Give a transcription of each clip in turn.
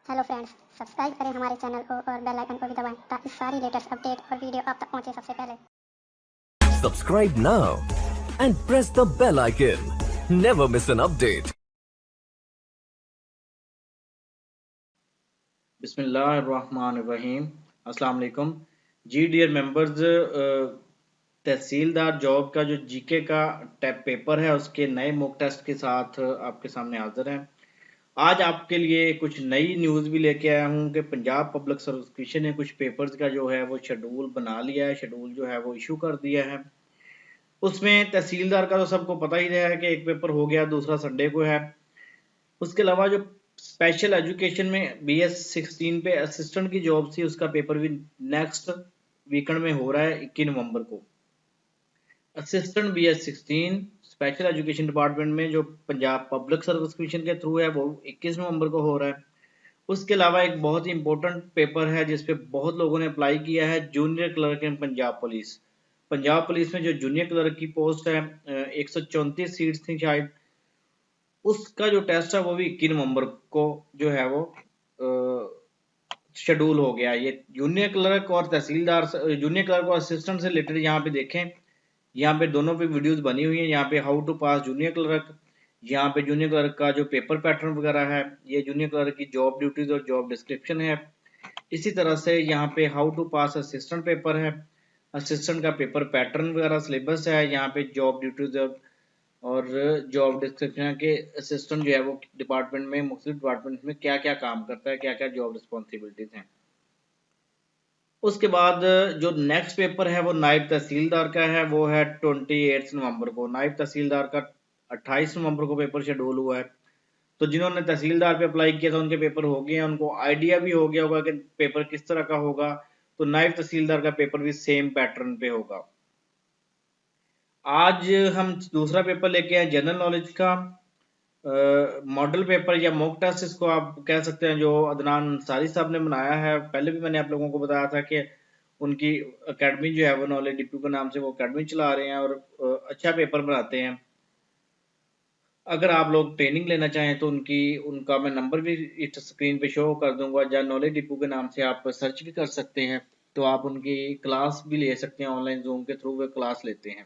Hello friends, subscribe करें हमारे channel को और बेल आइकन को भी दबाएं ताकि सारी लेटेस्ट अपडेट और वीडियो आप तक पहुंचे सबसे पहले। Subscribe now and press the bell icon. Never miss an update. बिस्मिल्लाहिर्रहमानिर्रहीम। अस्सलाम वालेकुम जी डियर मेंबर्स। तहसीलदार जॉब का जो जीके का टैप पेपर है उसके नए मॉक टेस्ट के साथ आपके सामने हाजिर हैं। आज आपके लिए कुछ नई न्यूज़ भी लेके आया हूँ कि पंजाब पब्लिक सर्विस कमीशन ने कुछ पेपर्स का जो है वो शेड्यूल बना लिया है, शेड्यूल जो है वो इशू कर दिया है। उसमें तहसीलदार का तो सबको पता ही है कि एक पेपर हो गया, दूसरा संडे को है। उसके अलावा जो स्पेशल एजुकेशन में BS16 पे असिस्टेंट की जॉब थी उसका पेपर भी नेक्स्ट वीकेंड में हो रहा है 21 नवंबर को। Assistant BS16 special education department में जो पंजाब पब्लिक सर्विस कमीशन के थ्रू है वो 21 नवंबर को हो रहा है। उसके अलावा एक बहुत ही इंपॉर्टेंट पेपर है जिसपे बहुत लोगों ने अप्लाई किया है, जूनियर क्लर्क इन पंजाब पुलिस। पंजाब पुलिस में जो जूनियर क्लर्क की पोस्ट है 134 सीट्स थी शायद, उसका जो टेस्ट है वो भी 21 नवंबर को जो है वो शेड्यूल हो गया। ये जूनियर क्लर्क और तहसीलदार, जूनियर क्लर्क और असिस्टेंट से रिलेटेड यहाँ पे देखें, यहाँ पे दोनों पे वीडियोस बनी हुई हैं। यहाँ पे how to pass junior clerk, यहाँ पे जूनियर क्लर्क का जो पेपर पैटर्न वगैरह है, ये जूनियर क्लर्क की जॉब ड्यूटीज और जॉब डिस्क्रिप्शन है। इसी तरह से यहाँ पे how to pass assistant paper है, असिस्टेंट का पेपर पैटर्न वगैरह सिलेबस है। यहाँ पे जॉब ड्यूटीज और जॉब डिस्क्रिप्शन के असिस्टेंट जो है वो डिपार्टमेंट में, मुख्तलिफ डिपार्टमेंट में क्या क्या काम करता है, क्या क्या जॉब रिस्पॉन्सिबिलिटीज हैं। उसके बाद जो नेक्स्ट पेपर है वो नायब तहसीलदार का है, वो है 28 नवंबर को। नायब तहसीलदार का 28 नवंबर को पेपर शेड्यूल हुआ है। तो जिन्होंने तहसीलदार पे अप्लाई किया था उनके पेपर हो गए हैं, उनको आइडिया भी हो गया होगा कि पेपर किस तरह का होगा। तो नायब तहसीलदार का पेपर भी सेम पैटर्न पे होगा। आज हम दूसरा पेपर लेके आए जनरल नॉलेज का मॉडल पेपर या मॉक टेस्ट इसको आप कह सकते हैं, जो अदनान अंसारी साहब ने बनाया है। पहले भी मैंने आप लोगों को बताया था कि उनकी एकेडमी जो है वो नॉलेज डिपू के नाम से वो एकेडमी चला रहे हैं और अच्छा पेपर बनाते हैं। अगर आप लोग ट्रेनिंग लेना चाहें तो उनका मैं नंबर भी इस स्क्रीन पे शो कर दूंगा, या नॉलेज डिपू के नाम से आप सर्च भी कर सकते हैं। तो आप उनकी क्लास भी ले सकते हैं, ऑनलाइन जूम के थ्रू वे क्लास लेते हैं।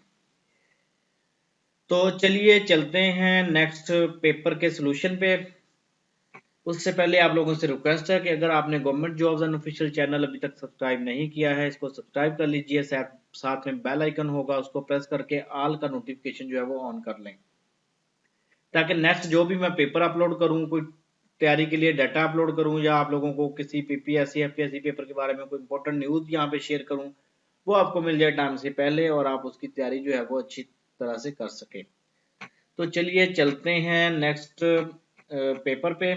तो चलिए चलते हैं नेक्स्ट पेपर के सोल्यूशन पे। उससे पहले आप लोगों से रिक्वेस्ट है कि अगर आपने government jobs and official channel अभी तक सब्सक्राइब नहीं किया है, इसको सब्सक्राइब कर लीजिए। साथ में बेल आइकन होगा, उसको प्रेस करके ऑल का नोटिफिकेशन जो है वो ऑन कर लें, ताकि नेक्स्ट जो भी मैं पेपर अपलोड करूं, कोई तैयारी के लिए डाटा अपलोड करूं, या आप लोगों को किसी PPSC FPSC पेपर के बारे में कोई इंपॉर्टेंट न्यूज़ यहाँ पे शेयर करूं, वो आपको मिल जाए टाइम से पहले और आप उसकी तैयारी जो है वो अच्छी तरह से कर सकें। तो चलिए चलते हैं नेक्स्ट पेपर पे।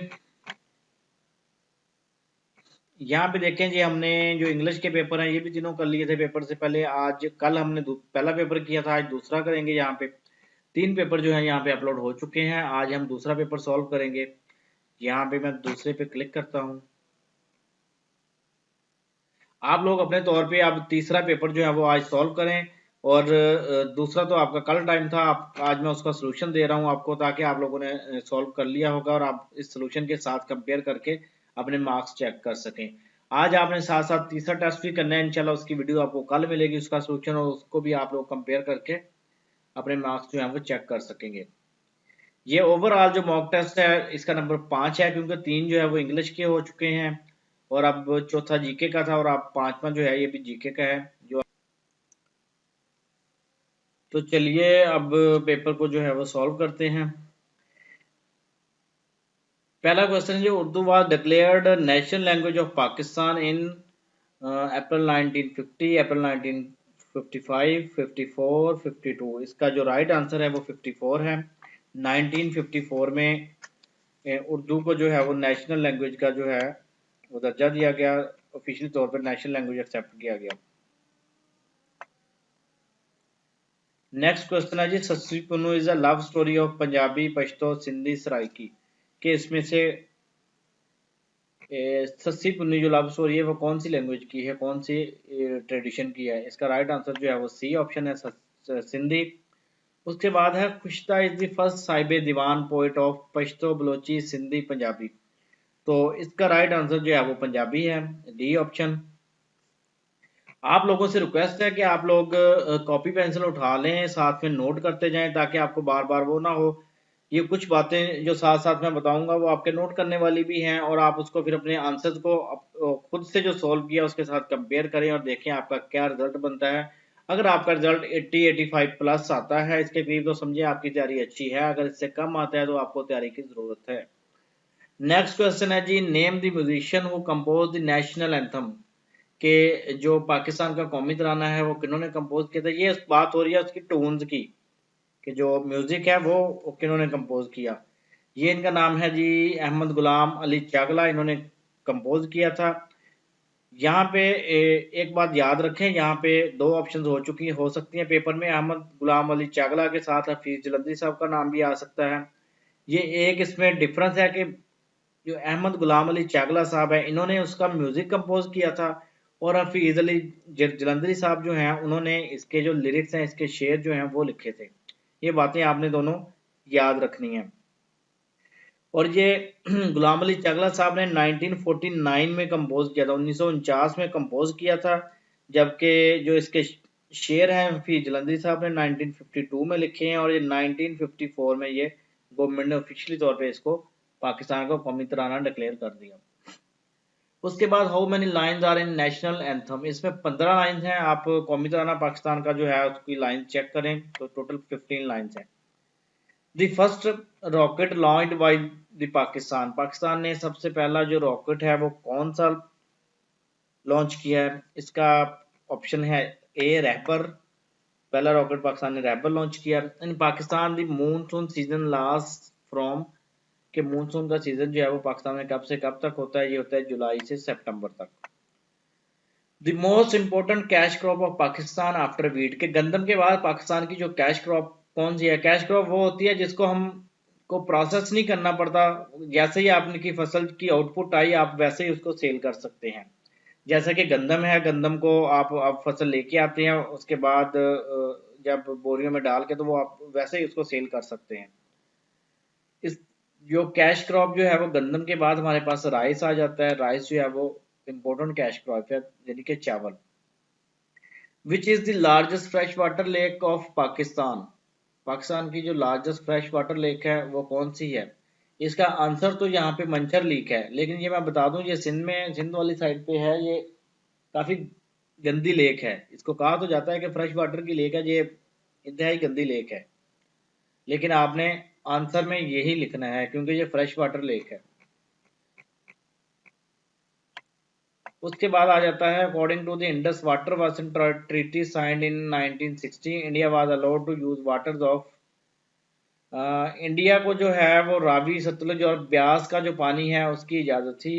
यहाँ पे देखें जी, हमने जो इंग्लिश के पेपर हैं ये भी तीनों कर लिए थे पेपर से पहले। आज कल हमने पहला पेपर किया था, आज दूसरा करेंगे। यहाँ पे 3 पेपर जो है यहाँ पे अपलोड हो चुके हैं। आज हम दूसरा पेपर सॉल्व करेंगे। यहाँ पे मैं दूसरे पे क्लिक करता हूँ। आप लोग अपने तौर पे आप तीसरा पेपर जो है वो आज सॉल्व करें, और दूसरा तो आपका कल टाइम था। आज मैं उसका सोल्यूशन दे रहा हूँ आपको, ताकि आप लोगों ने सॉल्व कर लिया होगा और आप इस सोल्यूशन के साथ कंपेयर करके अपने मार्क्स चेक कर सकें। आज आपने साथ साथ तीसरा टेस्ट भी करना है इंशाल्लाह। उसकी वीडियो आपको कल मिलेगी, उसका सोल्यूशन, और उसको भी आप लोग कंपेयर करके अपने मार्क्स जो है वो चेक कर सकेंगे। ये ओवरऑल जो मॉक टेस्ट है इसका नंबर 5 है, क्योंकि 3 जो है वो इंग्लिश के हो चुके हैं और अब चौथा जीके का था, और अब 5वां जो है ये भी जीके का है जो। तो चलिए अब पेपर को जो है वो सॉल्व करते हैं। पहला क्वेश्चन जो Urdu was declared national language of Pakistan इन अप्रैल 1950, अप्रैल 1955, 54, 52। इसका जो राइट आंसर है वो 54 है। 1954 में उर्दू को जो है वो नेशनल लैंग्वेज का जो है वो दर्जा दिया गया, ऑफिशियल तौर पर नेशनल लैंग्वेज एक्सेप्ट किया गया। नेक्स्ट क्वेश्चन है जी, Sassi Punnu is a love story of Punjabi, Pashto, Sindhi, Saraiki. के इसमें से सस्सी पुन्नू जो लव स्टोरी है वो कौन सी लैंग्वेज की है, कौन सी ट्रेडिशन की है? इसका राइट आंसर जो है वो सी ऑप्शन है, सिंधी। उसके बाद है खुश्ता इज द फर्स्ट साहिब दीवान पोइट ऑफ पश्तो, बलोची, सिंधी, पंजाबी। तो इसका राइट आंसर जो है वो पंजाबी है, डी ऑप्शन। आप लोगों से रिक्वेस्ट है कि आप लोग कॉपी पेंसिल उठा लें, साथ में नोट करते जाएं, ताकि आपको बार बार वो ना हो। ये कुछ बातें जो साथ साथ मैं बताऊंगा वो आपके नोट करने वाली भी हैं, और आप उसको फिर अपने आंसर्स को खुद से जो सॉल्व किया उसके साथ कंपेयर करें और देखें आपका क्या रिजल्ट बनता है। अगर आपका रिजल्ट 80-85 प्लस आता है इसके करीब, तो समझिए आपकी तैयारी अच्छी है। अगर इससे कम आता है तो आपको तैयारी की जरूरत है। नेक्स्ट क्वेश्चन है जी, name the musician who compose the national anthem, के जो पाकिस्तान का कौमी तराना है वो किन्होंने कंपोज किया था। ये बात हो रही है उसकी टोन्स की, कि जो म्यूजिक है वो किन्होंने कंपोज किया। ये इनका नाम है जी अहमद गुलाम अली चागला, इन्होंने कंपोज किया था। यहाँ पे एक बात याद रखें, यहाँ पे दो ऑप्शन हो सकती हैं पेपर में। अहमद गुलाम अली चागला के साथ हफीज जलंधरी साहब का नाम भी आ सकता है। ये एक इसमें डिफरेंस है कि जो अहमद गुलाम अली चागला साहब है इन्होंने उसका म्यूजिक कंपोज किया था, और हफीज अली जलंधरी साहब जो हैं उन्होंने इसके जो लिरिक्स हैं, इसके शेर जो हैं वो लिखे थे। ये बातें आपने दोनों याद रखनी है। और ये गुलाम अली चागला साहब ने 1949 में कंपोज किया था, 1949 में कंपोज किया था। जबकि जो इसके शेर हैं हफीज जलंधरी साहब ने 1952 में लिखे हैं, और ये 1954 में ये गवर्नमेंट ने ऑफिशियली तौर पे इसको पाकिस्तान को कौमी तराना डिक्लेयर कर दिया। उसके बाद how many lines are in national anthem, इसमें 15 लाइंस हैं। आप कौमी तराना पाकिस्तान का जो है उसकी लाइन चेक करें तो टोटल 15 लाइंस हैं। The first rocket launched by the Pakistan, Pakistan ने सबसे पहला जो रॉकेट है वो कौन सा लॉन्च किया है। इसका ऑप्शन है ए रहबर, पहला रॉकेट पाकिस्तान ने रहबर लॉन्च किया। In Pakistan the monsoon season last from, कि मूनसून का सीजन जो है वो पाकिस्तान में कब से कब तक होता है, ये होता है जुलाई से सितंबर तक। The most important cash crop of Pakistan after wheat, के गंदम के बाद पाकिस्तान की जो कैश क्रॉप कौन सी है। कैश क्रॉप वो होती है जिसको हम को प्रोसेस नहीं करना पड़ता, जैसे ही आपकी फसल की आउटपुट आई आप वैसे ही उसको सेल कर सकते हैं। जैसा कि गंदम है, गंदम को आप फसल लेके आते हैं, उसके बाद जब बोरियों में डाल के तो वो आप वैसे ही उसको सेल कर सकते हैं। इस जो कैश क्रॉप जो है वो गंदम के बाद हमारे पास राइस आ जाता है। राइस जो है वो इम्पोर्टेंट कैश क्रॉप है, यानी कि चावल। Which is the largest fresh water lake of Pakistan, Pakistan की जो लार्जेस्ट फ्रेश वाटर लेक है वो कौन सी है। इसका आंसर तो यहाँ पे मंचर लेक है, लेकिन ये मैं बता दूं ये सिंध में, सिंध वाली साइड पे है। ये काफी गंदी लेक है, इसको कहा तो जाता है कि फ्रेश वाटर की लेक है, ये इंतहाई गंदी लेक है। लेकिन आपने आंसर में यही लिखना है क्योंकि ये फ्रेश वाटर लेक है। उसके बाद आ जाता है according to the Indus water version treaty signed in 1960 India was allowed to use waters of, India को जो है वो रावी, सतलुज और ब्यास का जो पानी है उसकी इजाजत थी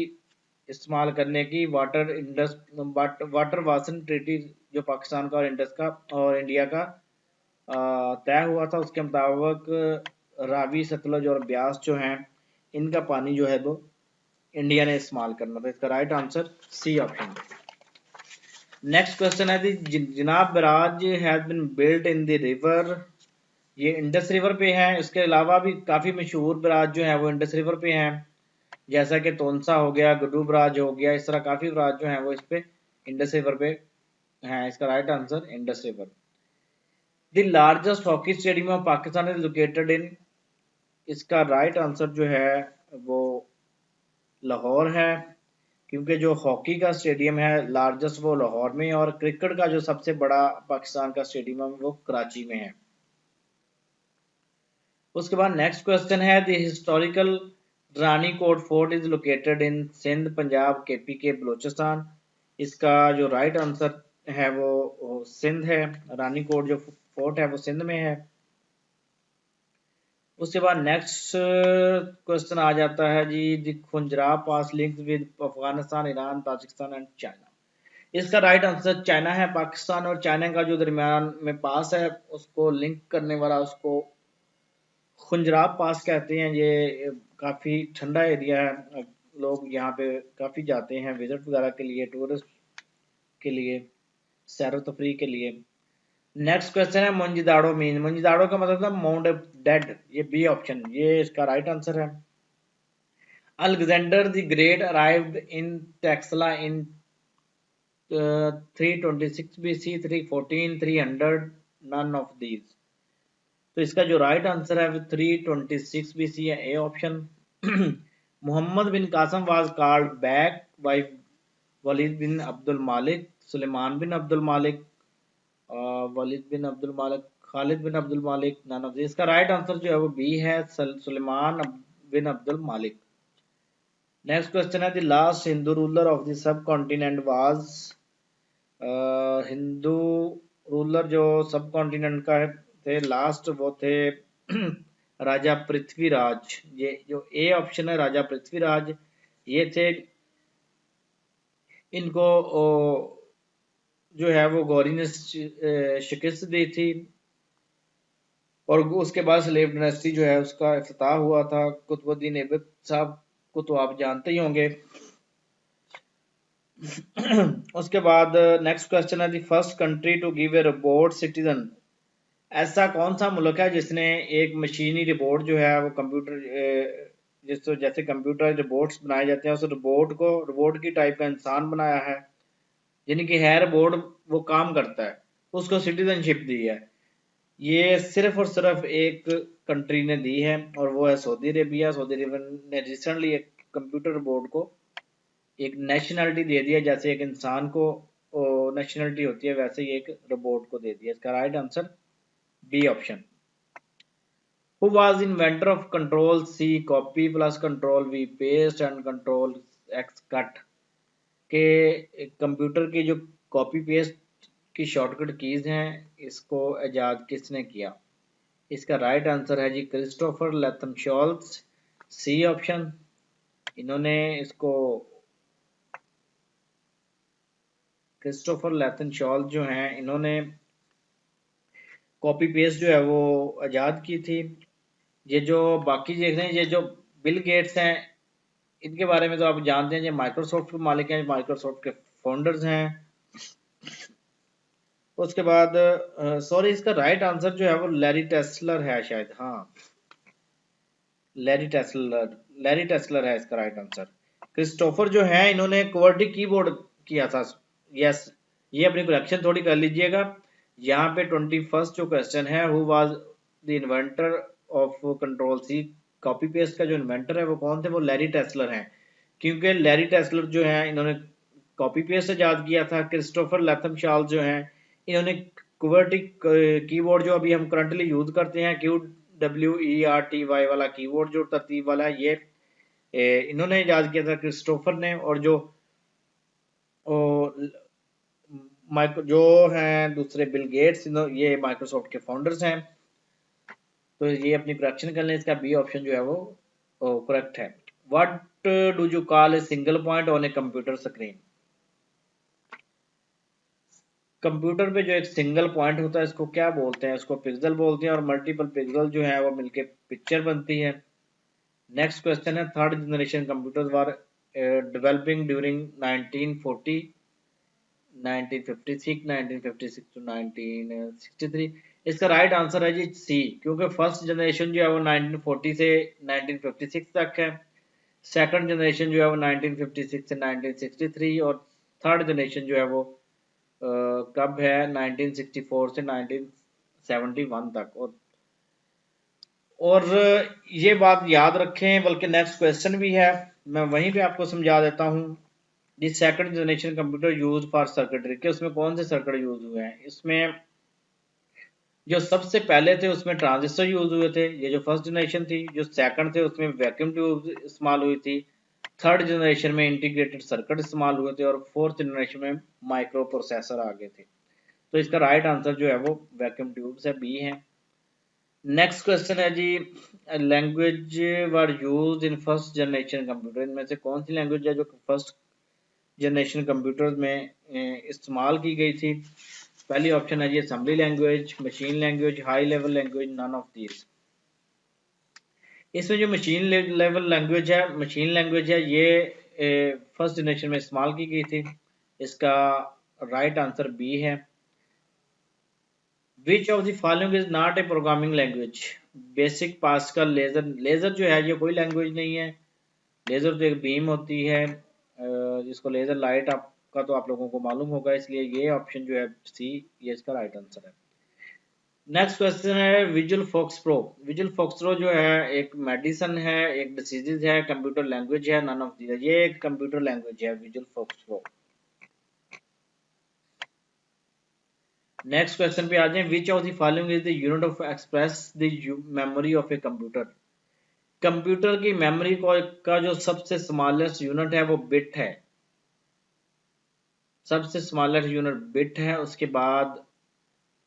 इस्तेमाल करने की। वाटर वासन ट्रीटी जो पाकिस्तान का और इंडस का और इंडिया का तय हुआ था, उसके मुताबिक रावी, सतलुज और ब्यास जो हैं इनका पानी जो है वो इंडिया ने इस्तेमाल करना था। इसका right answer C option. Next question है Jinnah barrage has been built in the river, ये इंडस रिवर पे है। इसके अलावा भी काफी मशहूर बराज जो है वो इंडस रिवर पे हैं, जैसा कि तोनसा हो गया, गड्डू बराज हो गया, इस तरह काफी बराज जो है वो इस पे इंडस रिवर पे हैं। इसका right answer Indus river. The largest hockey stadium of Pakistan is located इन, इसका राइट आंसर जो है वो लाहौर है, क्योंकि जो हॉकी का स्टेडियम है लार्जेस्ट वो लाहौर में है, और क्रिकेट का जो सबसे बड़ा पाकिस्तान का स्टेडियम है वो कराची में है। उसके बाद नेक्स्ट क्वेश्चन है the historical Ranikot fort is located in Sindh, Punjab, KPK, Balochistan. इसका जो राइट आंसर है वो सिंध है, रानीकोट जो फोर्ट है वो सिंध में है। उसके बाद नेक्स्ट क्वेश्चन आ जाता है जी the Khunjerab pass links with Afghanistan, Iran, Tajikistan and China. इसका राइट आंसर चाइना है। पाकिस्तान और चाइना का जो दरमियान में पास है उसको लिंक करने वाला उसको खुंजराब पास कहते हैं। ये काफ़ी ठंडा एरिया है, लोग यहाँ पे काफ़ी जाते हैं विजिट वगैरह के लिए, टूरिस्ट के लिए, सैर तफरी के लिए। नेक्स्ट क्वेश्चन है मोंजिदाड़ो मीन, मोंजिदाड़ो का मतलब था माउंट डेड, ये बी ऑप्शन, ये इसका राइट आंसर है। Alexander the Great arrived in Texela in 326 BC, 314, 300, none of these. तो इसका जो राइट आंसर है वो 326 BC है, A option. Muhammad bin Qasim was called back by Walid bin Abdul Malik, Sulaiman bin Abdul मालिक, Waleed bin Abdul मालिक, खालिद बिन Abdul मालिक, none of this. इसका राइट आंसर जो है वो बी है, सुलेमान बिन अब्दुल मालिक। नेक्स्ट क्वेश्चन है, the last Hindu ruler of the sub continent was, Hindu ruler जो सब कॉन्टिनेंट का थे लास्ट वो थे राजा पृथ्वीराज। ये जो ए ऑप्शन है राजा पृथ्वीराज, ये थे। इनको जो है वो गौरी ने शिकस्त दी थी और उसके बाद स्लेव डायनेस्टी जो है उसका इफ्तिताह हुआ था। कुतुबुद्दीन ऐबक साहब को तो आप जानते ही होंगे। उसके बाद नेक्स्ट क्वेश्चन है, the first country to give a robot citizen. ऐसा कौन सा मुल्क है जिसने एक मशीनी रोबोट जो है वो कंप्यूटर, जिससे जैसे कंप्यूटर रोबोट्स बनाए जाते हैं उस रोबोट को रोबोट की टाइप का इंसान बनाया है, यानी कि है रोबोट वो काम करता है, उसको सिटीजनशिप दी है। ये सिर्फ और सिर्फ एक कंट्री ने दी है और वो है सऊदी अरेबिया। सऊदी अरेबिया ने रिसेंटली एक कंप्यूटर रोबोट को एक नेशनलिटी दे दिया, जैसे एक इंसान को नेशनलिटी होती है वैसे ही एक रोबोट को दे दिया। इसका right answer B option. Who was inventor of control C copy plus control V paste and control X cut? के कंप्यूटर की जो कॉपी पेस्ट की शॉर्टकट कीज हैं इसको इजाद किसने किया? इसका राइट आंसर है जी क्रिस्टोफर लैथम शॉल्ट्ज, सी ऑप्शन। इन्होंने इसको क्रिस्टोफर लैथम शॉल्ट्ज जो हैं इन्होंने कॉपी पेस्ट जो है वो इजाद की थी। ये जो बाकी देख रहे हैं ये जो बिल गेट्स हैं इनके बारे में तो आप जानते हैं, ये माइक्रोसॉफ्ट के मालिक हैं, माइक्रोसॉफ्ट के फाउंडर्स हैं। उसके बाद सॉरी इसका राइट आंसर जो है वो लैरी टेस्लर है शायद, हाँ लैरी टेस्लर है इसका राइट आंसर। क्रिस्टोफर जो है इन्होंने क्वर्टी कीबोर्ड किया था। यस, ये अपनी करेक्शन थोड़ी कर लीजिएगा। यहाँ पे 21st जो क्वेश्चन है, who was the inventor of control C copy paste का जो इन्वेंटर है वो कौन थे? वो लैरी टेस्लर हैं, क्योंकि लैरी टेस्लर जो है इन्होंने कॉपी पेस्ट इजाद किया था। क्रिस्टोफर लैथम शॉल्ट्ज जो हैं इन्होंने क्वर्टी कीबोर्ड जो अभी हम करंटली यूज करते हैं QWERTY वाला कीबोर्ड जो तरतीब वाला है, ये इन्होंने इजाद किया था क्रिस्टोफर ने। और जो जो हैं दूसरे बिल गेट्स, ये माइक्रोसॉफ्ट के फाउंडर्स हैं। तो ये अपनी करेक्शन कर लें, इसका बी ऑप्शन जो है वो करेक्ट है। What do you call a single point on a computer screen? Computer पे जो एक सिंगल पॉइंट होता है इसको क्या बोलते हैं? इसको पिक्सल बोलते हैं और मल्टीपल पिक्सल जो है वो मिलके पिक्चर बनती है। नेक्स्ट क्वेश्चन है, third generation computers were developing during 1940 1956 1956 to 1963। इसका राइट आंसर है जी सी, क्योंकि फर्स्ट जनरेशन जो है वो 1940 से 1956 तक है, सेकंड जनरेशन जो है वो 1956 से 1963 और थर्ड जनरेशन जो है वो कब है 1964 से 1971 तक। और ये बात याद रखें, बल्कि नेक्स्ट क्वेश्चन भी है मैं वहीं पे आपको समझा देता हूँ। The second generation computer use for circuitry के उसमें कौन से सर्किट यूज हुए हैं? इसमें जो सबसे पहले थे उसमें ट्रांजिस्टर यूज हुए थे, ये जो फर्स्ट जनरेशन थी। जो सेकंड थे उसमें वैक्यूम ट्यूब इस्तेमाल हुई थी। थर्ड जनरेशन में इंटीग्रेटेड सर्किट इस्तेमाल हुए थे और फोर्थ जनरेशन में माइक्रो प्रोसेसर आ गए थे। तो इसका राइट आंसर जो है वो वैक्यूम ट्यूब से बी है। नेक्स्ट क्वेश्चन है जी, language were use in first generation computer. इनमें से कौन सी लैंग्वेज है जो फर्स्ट जनरेशन कंप्यूटर में इस्तेमाल की गई थी? पहली ऑप्शन है जी assembly language, machine language, high level language, none of these. इसमें जो मशीन लेवल लैंग्वेज है ये फर्स्ट जनरेशन में इस्तेमाल की गई थी। इसका राइट आंसर बी है। Which of the following is not a programming language? Basic, Pascal, laser. Laser जो है ये कोई लैंग्वेज नहीं है। लेज़र तो एक बीम होती है जिसको लेज़र लाइट आपका तो आप लोगों को मालूम होगा, इसलिए ये ऑप्शन जो है सी ये इसका राइट आंसर है। नेक्स्ट क्वेश्चन है Visual FoxPro. Visual FoxPro जो है एक मेडिसिन है, एक डिसीज है, कंप्यूटर लैंग्वेज है, नन ऑफ दीज। ये एक कंप्यूटर लैंग्वेज है Visual FoxPro. Next question पे आ जाए, which of the following is the unit of express the memory of a computer. Computer की मेमोरी का जो सबसे स्मॉलेस्ट यूनिट है वो बिट है। सबसे स्मॉलेस्ट यूनिट बिट है, उसके बाद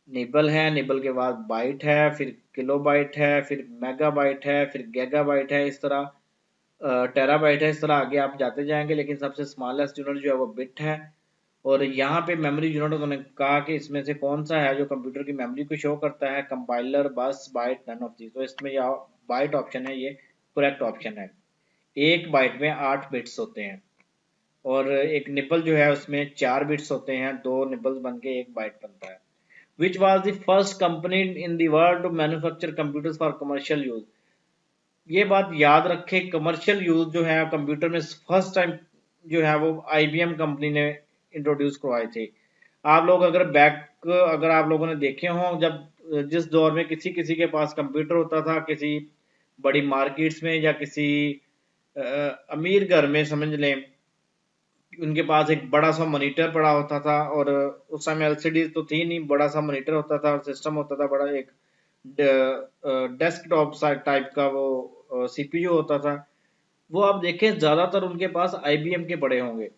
निबल है, निबल के बाद बाइट है, फिर किलोबाइट है, फिर मेगाबाइट है, फिर गीगाबाइट है, इस तरह टेराबाइट है, इस तरह आगे आप जाते जाएंगे, लेकिन सबसे स्मॉलेस्ट यूनिट जो है वो बिट है। और यहाँ पे मेमोरी यूनिट उन्होंने कहा कि इसमें से कौन सा है जो कंप्यूटर की मेमोरी को शो करता है, कंपाइलर, बस, बाइट, नन ऑफ दीज। तो इसमें यह बाइट ऑप्शन है, ये करेक्ट ऑप्शन है। एक बाइट में 8 बिट्स होते हैं और एक निबल जो है उसमें 4 बिट्स होते हैं, 2 निबल्स बन के एक बाइट बनता है। Which was the first company in the world to manufacture computers for commercial use? ये बात याद रखें, कमर्शियल यूज जो है कंप्यूटर में फर्स्ट टाइम जो है वो IBM कंपनी ने इंट्रोड्यूस करवाए थे। आप लोग अगर आप लोगों ने देखे हों, जब जिस दौर में किसी किसी के पास कंप्यूटर होता था, किसी बड़ी मार्केट्स में या किसी अमीर घर में समझ लें, उनके पास एक बड़ा सा मॉनिटर पड़ा होता था, और उस समय एलसीडी तो थी नहीं, बड़ा सा मॉनिटर होता था और सिस्टम होता था बड़ा, एक डेस्कटॉप टाइप का वो सीपीयू होता था। वो आप देखें ज्यादातर उनके पास IBM के पड़े होंगे,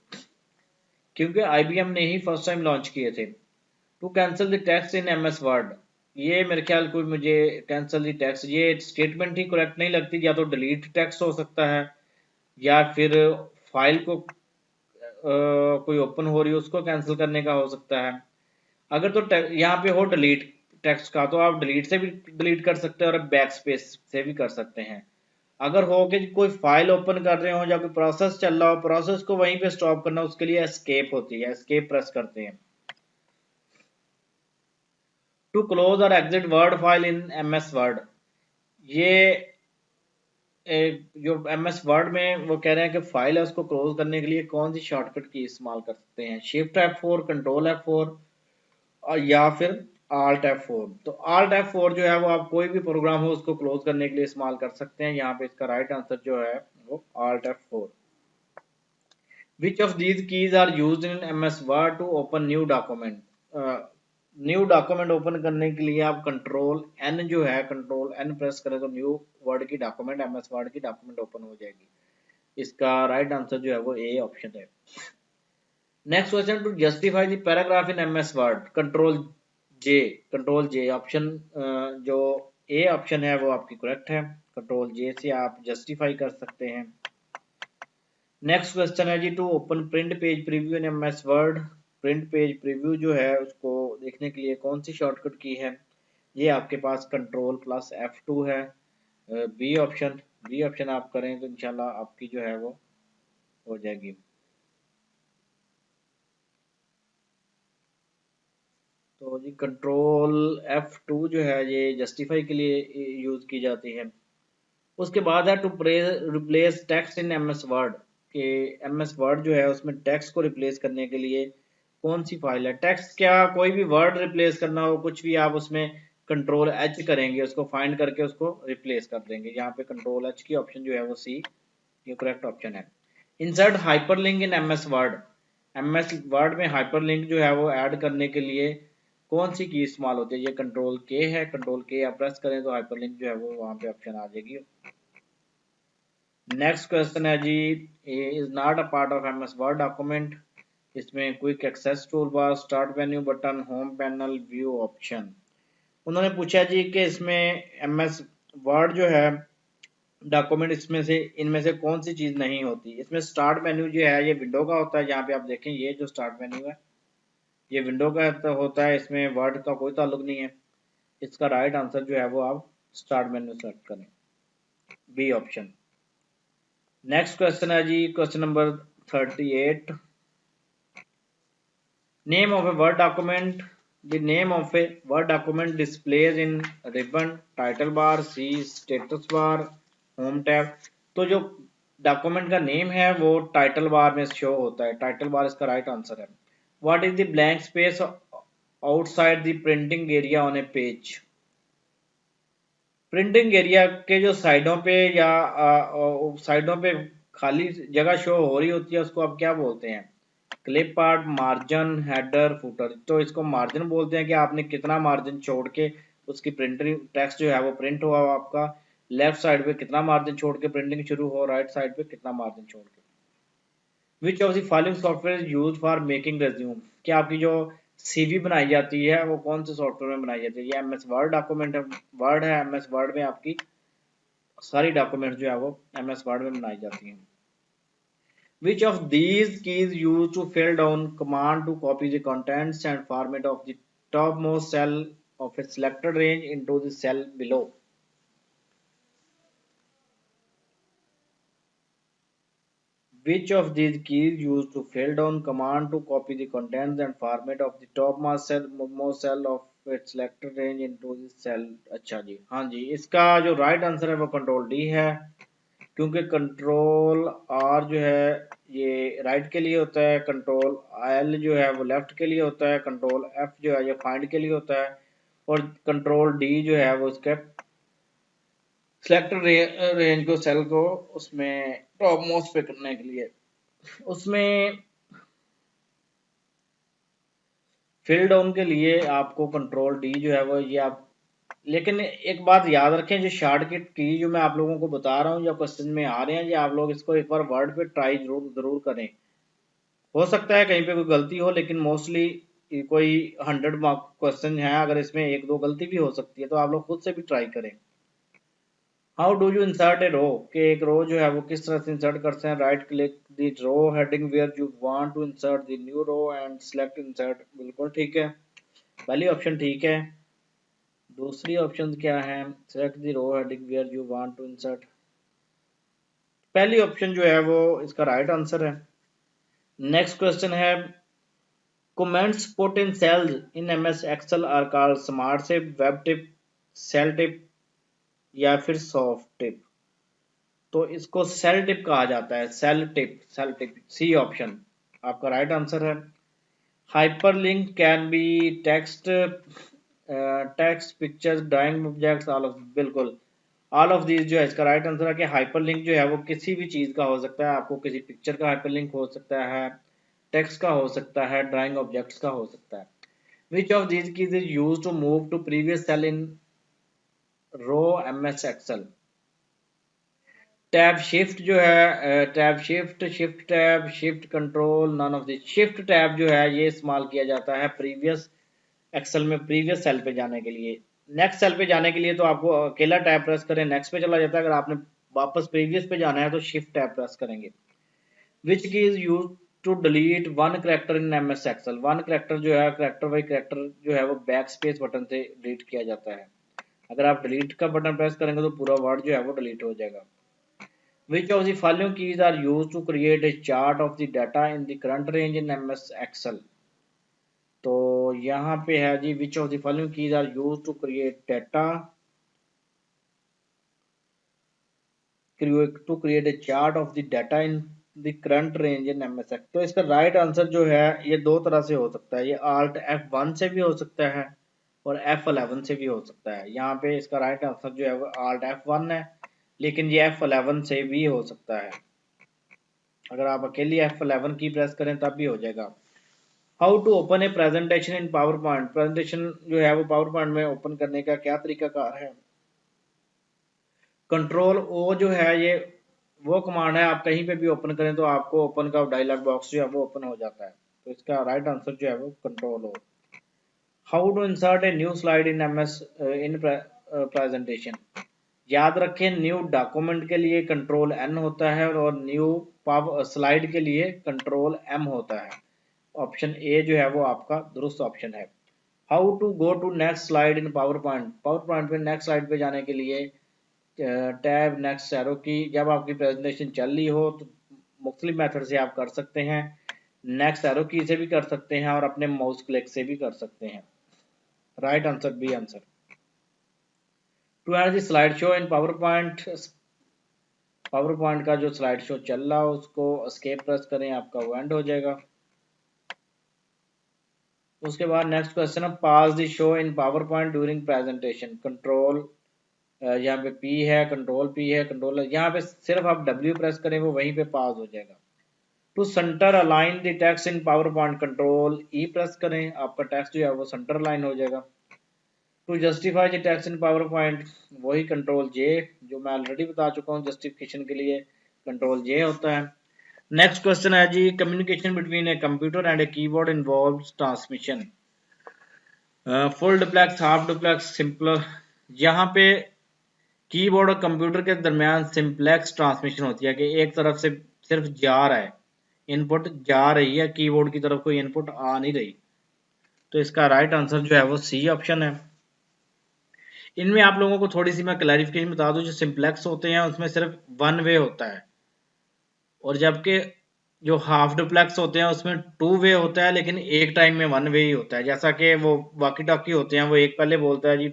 क्योंकि IBM ने ही फर्स्ट टाइम लॉन्च किए थे। To cancel the text in MS word, ये मेरे ख्याल को मुझे कैंसिल द टेक्स्ट ये स्टेटमेंट ही करेक्ट नहीं लगती। या तो डिलीट टेक्स्ट हो सकता है, या फिर फाइल को कोई ओपन हो रही है उसको कैंसिल करने का हो सकता है। अगर तो यहाँ पे हो डिलीट टेक्स्ट का, तो आप डिलीट से भी डिलीट कर सकते हैं और बैक स्पेस से भी कर सकते हैं। अगर हो कि कोई फाइल ओपन कर रहे हो या कोई प्रोसेस चल रहा हो, प्रोसेस को वहीं पे स्टॉप करना, उसके लिए एस्केप होती है, एस्केप प्रेस करते हैं। टू क्लोज और exit word file in MS word, ये जो MS वर्ड में वो कह रहे हैं कि फाइल है उसको क्लोज करने के लिए कौन सी शॉर्टकट की इस्तेमाल कर सकते हैं। शिफ्ट F4, कंट्रोल F4 और या फिर Alt F4। तो Alt F4 जो है वो आप कोई भी प्रोग्राम हो उसको क्लोज करने के लिए इस्तेमाल कर सकते हैं। यहाँ पे इसका राइट आंसर जो है वो Alt F4। Which of these keys are used in MS Word to open new document? New document open करने के लिए आप कंट्रोल N जो है, कंट्रोल N प्रेस करें तो न्यू वर्ड की डॉक्यूमेंट, MS वर्ड की डॉक्यूमेंट ओपन हो जाएगी। इसका राइट आंसर जो है वो A ऑप्शन है। Next question, to justify the paragraph in MS Word, control J option जो A ऑप्शन है वो आपकी करेक्ट है। कंट्रोल J से आप जस्टिफाई कर सकते हैं। नेक्स्ट क्वेश्चन है जी, to open print page preview in MS word, print page preview जो है उसको देखने के लिए कौन सी शॉर्टकट की है। ये आपके पास कंट्रोल प्लस F2 है। बी ऑप्शन आप करें तो इंशाल्लाह आपकी जो है वो हो जाएगी। तो जी कंट्रोल F2 जो है ये जस्टिफाई के लिए यूज की जाती है। उसके बाद है to replace text in MS Word, कि MS वर्ड जो है उसमें टेक्स्ट को रिप्लेस करने के लिए कौन सी फाइल है। टेक्स्ट क्या, कोई भी वर्ड रिप्लेस करना हो, कुछ भी आप उसमें कंट्रोल H करेंगे, उसको फाइंड करके उसको रिप्लेस कर देंगे। यहाँ पे कंट्रोल H की ऑप्शन जो है वो C ये करेक्ट ऑप्शन है। इंसर्ट हाइपरलिंक इन MS वर्ड, MS वर्ड में हाइपरलिंक जो है वो ऐड करने के लिए कौन सी की इस्तेमाल होती है। ये कंट्रोल K है, कंट्रोल K आप प्रेस करें तो हाइपरलिंक जो है वो वहां पे ऑप्शन आ जाएगी। नेक्स्ट क्वेश्चन है जी, is not a part of MS word document, इसमें quick access tool bar, start menu button, home panel, view option. उन्होंने पूछा जी कि इसमें MS वर्ड जो है डॉक्यूमेंट, इसमें से इनमें से कौन सी चीज नहीं होती। इसमें स्टार्ट मेन्यू जो है ये विंडो का होता है। यहाँ पे आप देखें ये जो स्टार्ट मेन्यू है ये विंडो का होता है, इसमें वर्ड का कोई ताल्लुक नहीं है। इसका राइट आंसर जो है वो आप स्टार्ट मेन्यू सेलेक्ट करें, बी ऑप्शन। नेक्स्ट क्वेश्चन है जी, question number 38, name of a word document, the name of a word document displays in ribbon, title bar, C status bar, home tab. तो जो document का name है वो title bar में show होता है, टाइटल बार इसका राइट आंसर है। What is the blank space outside the printing area on A page? Printing area के जो साइडों पे या साइडों पे खाली जगह शो हो रही होती है उसको आप क्या बोलते हैं? Clip art, margin, header, footer. तो इसको मार्जिन बोलते हैं कि आपने कितना मार्जिन छोड़ के उसकी प्रिंटिंग टेक्स्ट जो है वो प्रिंट हुआ हो आपका, लेफ्ट साइड पे कितना मार्जिन छोड़ के प्रिंटिंग शुरू हो, राइट साइड पे कितना मार्जिन छोड़ के। विच of the following software is use for making resume? क्या आपकी जो सीवी बनाई जाती है वो कौन से सॉफ्टवेयर में बनाई जाती है? ये एमएस वर्ड डॉक्यूमेंट है, वर्ड है, एमएस वर्ड में आपकी सारी डॉक्यूमेंट जो है वो एमएस वर्ड में बनाई जाती हैं। Which of these keys used to fill down command to copy the contents and format of the topmost cell of a selected range into the cell below? Which of these keys used to fill down command to copy the contents and format of the topmost cell of its selected range into the cell? अच्छा जी, हाँ जी, इसका जो right answer है वो control D है, क्योंकि control are जो है ये राइट के लिए होता है, कंट्रोल एल जो है वो लेफ्ट के लिए होता है, कंट्रोल एफ जो है ये फाइंड के लिए होता है, और कंट्रोल डी जो है वो इसके सिलेक्टेड रेंज को सेल को उसमें टॉप मोस्ट पे करने के लिए। उसमें फिल डाउन के लिए आपको कंट्रोल डी जो है वो ये आप, लेकिन एक बात याद रखें, जो शॉर्टकट की जो मैं आप लोगों को बता रहा हूँ या क्वेश्चन में आ रहे हैं, ये आप लोग इसको एक बार वर्ड पे ट्राई जरूर करें। हो सकता है कहीं पे कोई गलती हो, लेकिन मोस्टली कोई 100 मार्क क्वेश्चन है, अगर इसमें एक दो गलती भी हो सकती है तो आप लोग खुद से भी ट्राई करें। हाउ डू यू इंसर्ट ए रो? के एक रो जो है वो किस तरह से इंसर्ट करते हैं? Right click the row heading where you want to insert the new row and select insert. बिल्कुल ठीक है, पहली ऑप्शन ठीक है। दूसरी ऑप्शन क्या है? Select the row heading where you want to insert. पहली ऑप्शन जो है वो इसका राइट आंसर है। नेक्स्ट क्वेश्चन है, comments put in cells in MS Excel are called smart tip, web tip, cell tip या फिर सॉफ्ट टिप। तो इसको सेल टिप कहा जाता है, cell tip, cell tip, C option आपका राइट आंसर है। Hyperlink can be text, text, pictures, drawing objects, all of, बिल्कुल ऑल ऑफ दीज जो है इसका राइट आंसर है कि हाइपरलिंक जो है वो किसी भी चीज का हो सकता है। आपको किसी पिक्चर का हाइपरलिंक हो सकता है, टेक्स्ट का हो सकता है, ड्राइंग ऑब्जेक्ट्स का हो सकता है। Which of these keys is used to move to previous cell in row MS Excel? Tab shift जो है, tab shift, shift tab, shift control, none of this. Shift tab जो है ये इस्तेमाल किया जाता है प्रीवियस एक्सेल में प्रीवियस सेल पे जाने के लिए। नेक्स्ट सेल पे जाने के लिए तो आपको अकेला टैब प्रेस करें, नेक्स्ट पे चला जाता है। अगर आपने वापस प्रीवियस पे जाना है तो शिफ्ट टैब प्रेस करेंगे। Which key is use to delete one character in MS Excel? One character जो है, करेक्टर बाई करेक्टर जो है वो बैक स्पेस बटन से डिलीट किया जाता है। अगर आप डिलीट का बटन प्रेस करेंगे तो पूरा वर्ड जो है वो डिलीट हो जाएगा। Which of the following keys are used to create a chart of the data in the current range in MS Excel? तो यहाँ पे है जी, which of the following keys are used to create data, to create a chart of the data in the current range in MS Excel? तो इसका right answer जो है ये दो तरह से हो सकता है, ये Alt F1 से भी हो सकता है और F11 से भी हो सकता है। यहाँ पे इसका राइट आंसर जो है वो Alt F1 है, लेकिन ये F11 से भी हो सकता है। अगर आप अकेली F11 की प्रेस करें तब भी हो जाएगा। How to open a presentation in PowerPoint? Presentation जो है वो पावर पॉइंट में ओपन करने का क्या तरीकाकार है? कंट्रोल ओ जो है ये वो कमांड है, आप कहीं पे भी ओपन करें तो आपको ओपन का डायलॉग बॉक्स जो है वो ओपन हो जाता है। तो इसका राइट आंसर जो है वो control O. How to insert a new slide in MS in presentation? याद रखें, न्यू डॉक्यूमेंट के लिए कंट्रोल N होता है और न्यू स्लाइड के लिए कंट्रोल M होता है। ऑप्शन ए जो है वो आपका दुरुस्त ऑप्शन है। How to go to next slide in PowerPoint? PowerPoint पे नेक्स्ट स्लाइड पे जाने के लिए टैब, नेक्स्ट एरो की। जब आपकी प्रेजेंटेशन चल रही हो तो मुख्तलिफ मेथड से आप कर सकते हैं, नेक्स्ट एरो की से भी कर सकते हैं और अपने माउस क्लिक से भी कर सकते हैं। Right answer B answer. To add the slide show in PowerPoint, PowerPoint का जो स्लाइड शो चल रहा हो उसको एस्केप प्रेस करें, आपका वो एंड हो जाएगा। उसके बाद नेक्स्ट क्वेश्चन है pass the show in PowerPoint during presentation. Control यहाँ पे P है, कंट्रोल P है, कंट्रोल यहाँ पे सिर्फ आप W प्रेस करें वो वहीं पे पास हो जाएगा। To centre align the text in PowerPoint control E press करें, आपका टेक्स्ट जो है वो सेंटर अलाइन हो जाएगा। To justify the text in PowerPoint वही कंट्रोल J, जो मैं ऑलरेडी बता चुका हूँ, जस्टिफिकेशन के लिए कंट्रोल J होता है। नेक्स्ट क्वेश्चन है जी communication between a computer and a keyboard involves transmission. Full duplex, half duplex, simplex. यहाँ पे कीबोर्ड और कंप्यूटर के दरमियान सिंप्लेक्स ट्रांसमिशन होती है कि एक तरफ से सिर्फ जा रहा है, इनपुट जा रही है, कीबोर्ड की तरफ कोई इनपुट आ नहीं रही। तो इसका राइट आंसर जो है वो सी ऑप्शन है। इनमें आप लोगों को थोड़ी सी मैं क्लैरिफिकेशन बता दूं, जो सिंप्लेक्स होते हैं उसमें सिर्फ वन वे होता है, और जबकि जो हाफ डुप्लेक्स होते हैं उसमें टू वे होता है, लेकिन एक टाइम में वन वे ही होता है। जैसा कि वो वॉकी टॉकी होते हैं, वो एक पहले बोलता है जी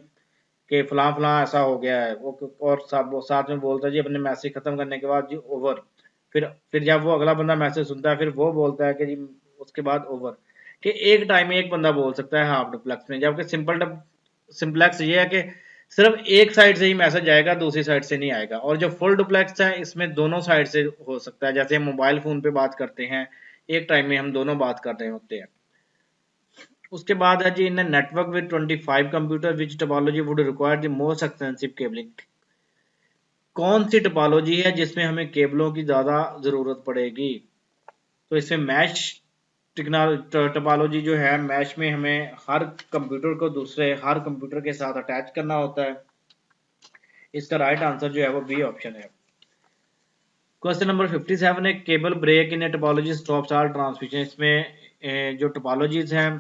कि फलां फलां ऐसा हो गया है, वो और वो साथ में बोलता है जी अपने मैसेज खत्म करने के बाद जी ओवर। फिर जब वो अगला बंदा मैसेज सुनता है फिर वो बोलता है कि जी उसके बाद ओवर, कि एक टाइम में एक बंदा बोल सकता है हाफ डुप्लेक्स में। जबकि सिंप्लेक्स ये है कि सिर्फ एक साइड से ही मैसेज जाएगा, दूसरी साइड से नहीं आएगा। और जो फुल डुप्लेक्स है इसमें दोनों साइड से हो सकता है, जैसे हम मोबाइल फोन पे बात करते हैं, एक टाइम में हम दोनों बात कर रहे होते हैं। उसके बाद है जी in network with 25 computer which topology would require the most extensive cabling. कौन सी टोपोलॉजी है जिसमें हमें केबलों की ज्यादा जरूरत पड़ेगी? तो इसमें मैश टोपोलॉजी जो है, मैश में हमें हर कंप्यूटर को दूसरे हर कंप्यूटर के साथ अटैच करना होता है। इसका राइट आंसर जो है वो बी ऑप्शन है। क्वेश्चन नंबर 57 है cable break in a topology stops all transmission. इसमें जो टोपोलॉजीज हैं,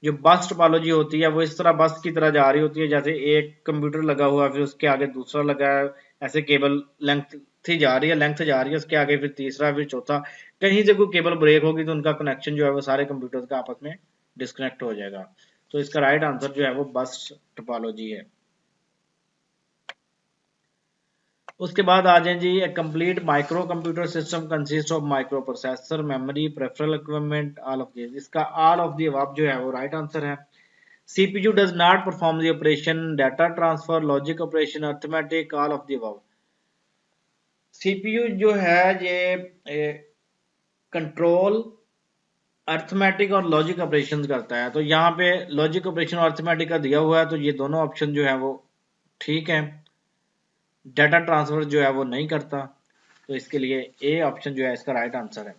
जो बस टोपोलॉजी होती है वो इस तरह बस की तरह जा रही होती है, जैसे एक कंप्यूटर लगा हुआ फिर उसके आगे दूसरा लगा है, ऐसे केबल लेंथ जा रही है, उसके आगे फिर तीसरा, फिर चौथा। कहीं से कोई केबल ब्रेक होगी तो उनका कनेक्शन जो है वो सारे कंप्यूटर का आपस में डिस्कनेक्ट हो जाएगा। तो इसका राइट आंसर जो है वो बस टोपोलॉजी है। उसके बाद आ जाए जी a complete microcomputer system consist of microprocessor, memory, peripheral equipment, all of this. इसका ऑल ऑफ द अबव जो है वो राइट आंसर है। CPU does not perform the operation, data transfer, logic operation, arithmetic, all of the above। CPU जो है ये control, arithmetic और logic operation करता है। तो यहाँ पे लॉजिक ऑपरेशन और अर्थमेटिक का दिया हुआ है, तो ये दोनों ऑप्शन जो है वो ठीक है। डाटा ट्रांसफर जो है वो नहीं करता, तो इसके लिए ए ऑप्शन जो है इसका राइट आंसर है।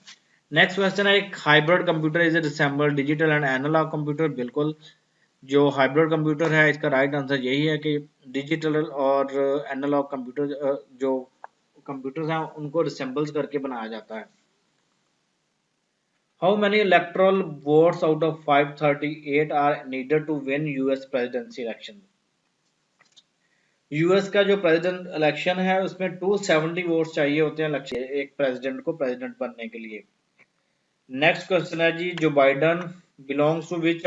नेक्स्ट क्वेश्चन है एक hybrid computer is assembled digital and analogue computer. बिल्कुल, जो हाइब्रिड कंप्यूटर है इसका राइट आंसर यही है कि डिजिटल और एनालॉग कंप्यूटर, जो कंप्यूटर्स हैं उनको रिसेंबल्स करके बनाया जाता है। How many electoral votes out of 538 are needed to win US presidency election. US का जो प्रेसिडेंट इलेक्शन है उसमें 270 वोट्स चाहिए होते हैं एक प्रेसिडेंट को प्रेसिडेंट बनने के लिए। नेक्स्ट क्वेश्चन है जी Joe Biden belongs to which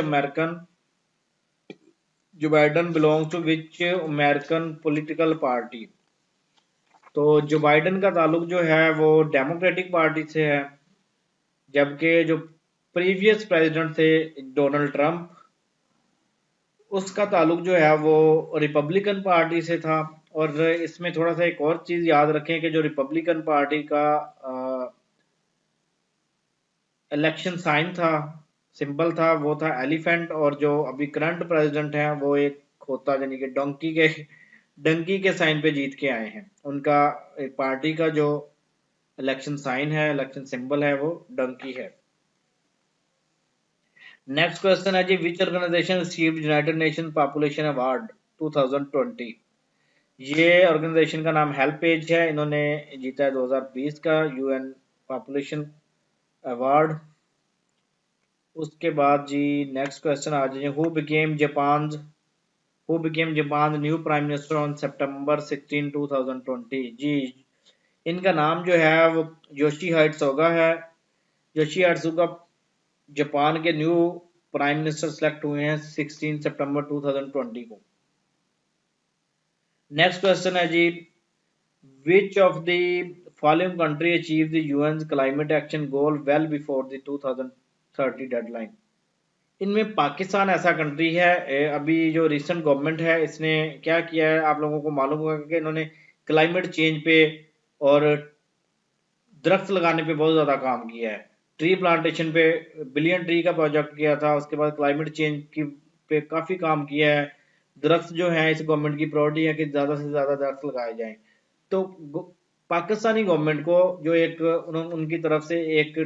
American political party. तो जो बाइडन का ताल्लुक जो है वो डेमोक्रेटिक पार्टी से है, जबकि जो प्रीवियस प्रेसिडेंट थे डोनाल्ड ट्रंप, उसका ताल्लुक जो है वो रिपब्लिकन पार्टी से था। और इसमें थोड़ा सा एक और चीज याद रखें कि जो रिपब्लिकन पार्टी का इलेक्शन साइन था, सिंबल था, वो था एलिफेंट। और जो अभी करंट प्रेसिडेंट है वो एक होता यानी कि डंकी के साइन पे जीत के आए हैं। उनका पार्टी का जो इलेक्शन साइन है, इलेक्शन सिंबल है, वो डंकी है। नेक्स्ट क्वेश्चन है जी which organization received United Nation population award 2020। ये ऑर्गेनाइजेशन का नाम हेल्पेज है, इन्होंने जीता है 2020 का यूएन पॉपुलेशन अवार्ड। उसके बाद जी नेक्स्ट क्वेश्चन आ जाइए who became Japan new prime minister on सितंबर 16 2020। जी इनका नाम जो है वो योशीहाइड सुगा है। योशीहाइड सुगा जापान के न्यू प्राइम मिनिस्टर सिलेक्ट हुए हैं 16 सितंबर 2020 को। नेक्स्ट क्वेश्चन है जी Which of the following country achieved the UN's climate action goal well before the 2030 deadline? इनमें पाकिस्तान ऐसा कंट्री है। अभी जो रिसेंट गवर्नमेंट है इसने क्या किया है आप लोगों को मालूम होगा कि इन्होंने क्लाइमेट चेंज पे और दरख्त लगाने पे बहुत ज़्यादा काम किया है। ट्री प्लांटेशन पे बिलियन ट्री का प्रोजेक्ट किया था। उसके बाद क्लाइमेट चेंज की पे काफ़ी काम किया है। दरख्त जो है इस गवर्नमेंट की प्रायोरिटी है कि ज़्यादा से ज़्यादा दरख्त लगाए जाएं। तो पाकिस्तानी गवर्नमेंट को जो एक उनकी तरफ से एक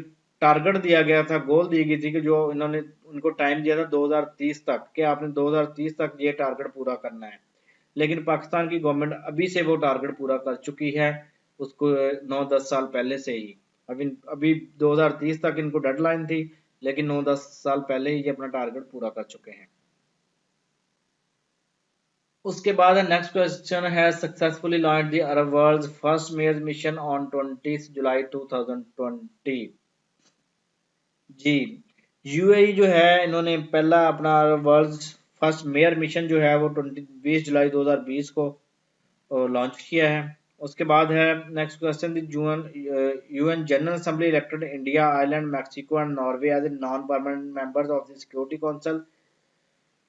टारगेट दिया गया था, गोल दी गई थी कि जो इन्होंने उनको टाइम दिया था 2030 तक कि आपने 2030 तक ये टारगेट पूरा करना है। लेकिन पाकिस्तान की गवर्नमेंट अभी से वो टारगेट पूरा कर चुकी है, उसको 9-10 साल पहले से ही। अभी 2030 तक इनको डेडलाइन थी, लेकिन 9-10 साल पहले ही ये अपना टारगेट पूरा कर चुके हैं। उसके बाद नेक्स्ट क्वेश्चन है successfully launch the Arab world's first Mars mission on 20 July 2020। जी, यूएई जो है इन्होंने पहला अपना वर्ल्ड फर्स्ट मेयर मिशन जो है वो 20 जुलाई 2020 को लॉन्च किया है। उसके बाद है next question, UN General Assembly elected India, Ireland, Mexico and Norway as a non permanent members of the Security Council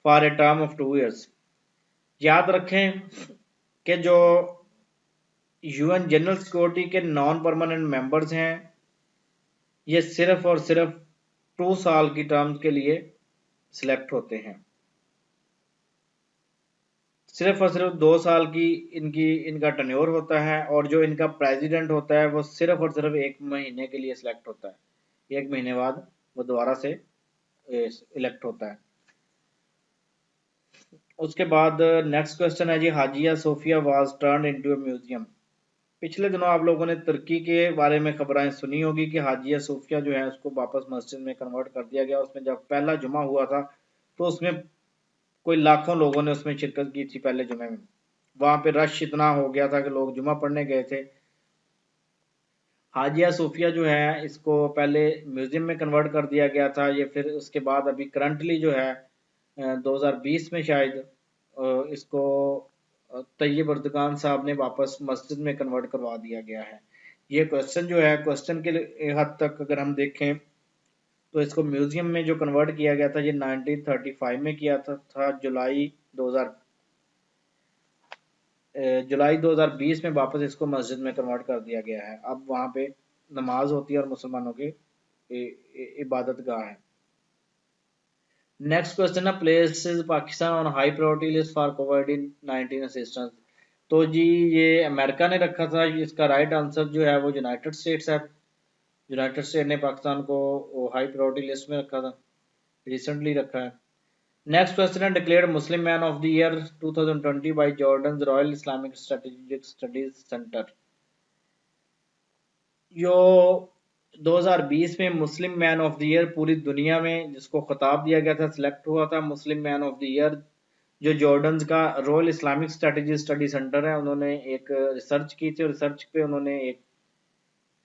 for a term of 2 years. याद रखें कि जो यूएन जनरल सिक्योरिटी के नॉन परमानेंट मेंबर्स हैं ये सिर्फ और सिर्फ 2 साल की टर्म के लिए सिलेक्ट होते हैं। सिर्फ और सिर्फ 2 साल की इनका टन्योर होता है और जो इनका प्रेसिडेंट होता है वो सिर्फ और सिर्फ 1 महीने के लिए सिलेक्ट होता है। 1 महीने बाद वो दोबारा से इलेक्ट होता है। उसके बाद नेक्स्ट क्वेश्चन है जी, Hagia Sophia was turned into a museum. पिछले दिनों आप लोगों ने तुर्की के बारे में खबरें सुनी होगी कि हाजिया सोफिया जो है उसको वापस मस्जिद में कन्वर्ट कर दिया गया। उसमें जब पहला जुमा हुआ था तो उसमें कोई लाखों लोगों ने उसमें शिरकत की थी पहले जुमे में। वहां पे रश इतना हो गया था कि लोग जुमा पढ़ने गए थे। हाजिया सोफिया जो है इसको पहले म्यूजियम में कन्वर्ट कर दिया गया था, ये फिर उसके बाद अभी करंटली जो है 2020 में शायद इसको तैयब अर्दगान साहब ने वापस मस्जिद में कन्वर्ट करवा दिया गया है। ये क्वेश्चन जो है क्वेश्चन के हद तक अगर हम देखें तो इसको म्यूजियम में जो कन्वर्ट किया गया था ये 1935 में किया था जुलाई 2020 में वापस इसको मस्जिद में कन्वर्ट कर दिया गया है। अब वहाँ पे नमाज होती है और मुसलमानों की इबादत गाह है। नेक्स्ट क्वेश्चन है, places Pakistan on high priority list for covid assistance. तो जी ये अमेरिका ने रखा था, इसका राइट आंसर जो है वो यूनाइटेड स्टेट्स है। यूनाइटेड स्टेट ने पाकिस्तान को हाई प्रायोरिटी लिस्ट में रखा था, रिसेंटली रखा है। नेक्स्ट क्वेश्चन है, declared Muslim man of the year 2020 bye Jordan royal Islamic strategic studies centre. जो 2020 में मुस्लिम मैन ऑफ द ईयर पूरी दुनिया में जिसको खिताब दिया गया था, सिलेक्ट हुआ था मुस्लिम मैन ऑफ द ईयर, जो जॉर्डन का royal Islamic strategy study centre है, उन्होंने एक रिसर्च की थी और रिसर्च पे उन्होंने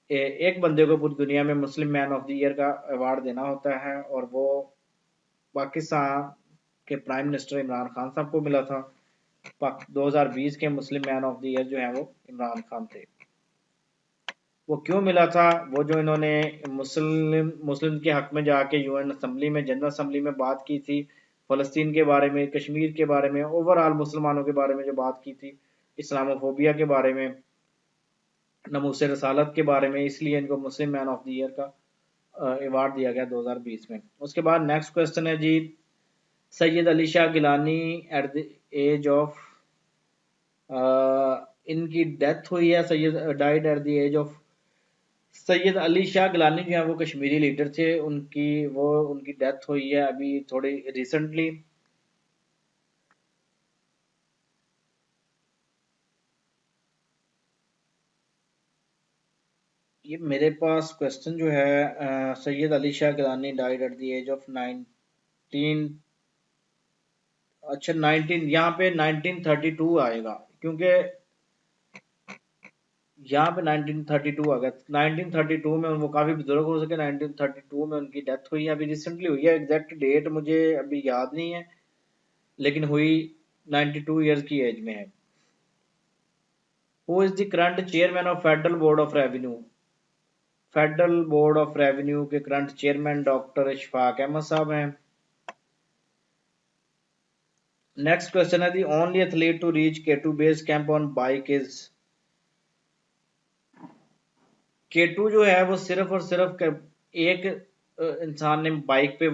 एक बंदे को पूरी दुनिया में मुस्लिम मैन ऑफ द ईयर का अवार्ड देना होता है और वो पाकिस्तान के प्राइम मिनिस्टर इमरान खान साहब को मिला था। 2020 के मुस्लिम मैन ऑफ द ईयर जो है वो इमरान खान थे। वो क्यों मिला था? वो जो इन्होंने मुस्लिम के हक में जाके यूएन असेंबली में, जनरल असेंबली में बात की थी, फ़लस्तीन के बारे में, कश्मीर के बारे में, ओवरऑल मुसलमानों के बारे में जो बात की थी, इस्लामोफोबिया के बारे में, नमूसे रसालत के बारे में, इसलिए इनको Muslim man of the year का अवार्ड दिया गया 2020 में। उसके बाद नेक्स्ट क्वेश्चन है जी, Syed Ali Shah Geelani at the age of, इनकी डेथ हुई है, Syed died at the age of, Syed Ali Shah Geelani जो है वो कश्मीरी लीडर थे, उनकी डेथ हुई है अभी थोड़ी रिसेंटली। ये मेरे पास क्वेश्चन जो है, Syed Ali Shah Geelani died at the age of 19, अच्छा 19, यहाँ पे 1932 आएगा क्योंकि यहाँ पे 1932 आ गया। 1932 में वो काफ़ी बुजुर्ग हो सके, 1932 में उनकी डेथ हुई है, अभी रिसेंटली हुई है। एग्जैक्ट डेट मुझे अभी याद नहीं है, लेकिन हुई 92 ईयर्स की एज में है। Who is the current chairman of Federal Board of Revenue? Federal Board of Revenue के current chairman doctor Ishfaq Ahmad साहब हैं। नेक्स्ट क्वेश्चन है the only athlete to reach K2 base camp on bike is? K2 जो है वो सिर्फ और सिर्फ एक इंसान ने बाइक पे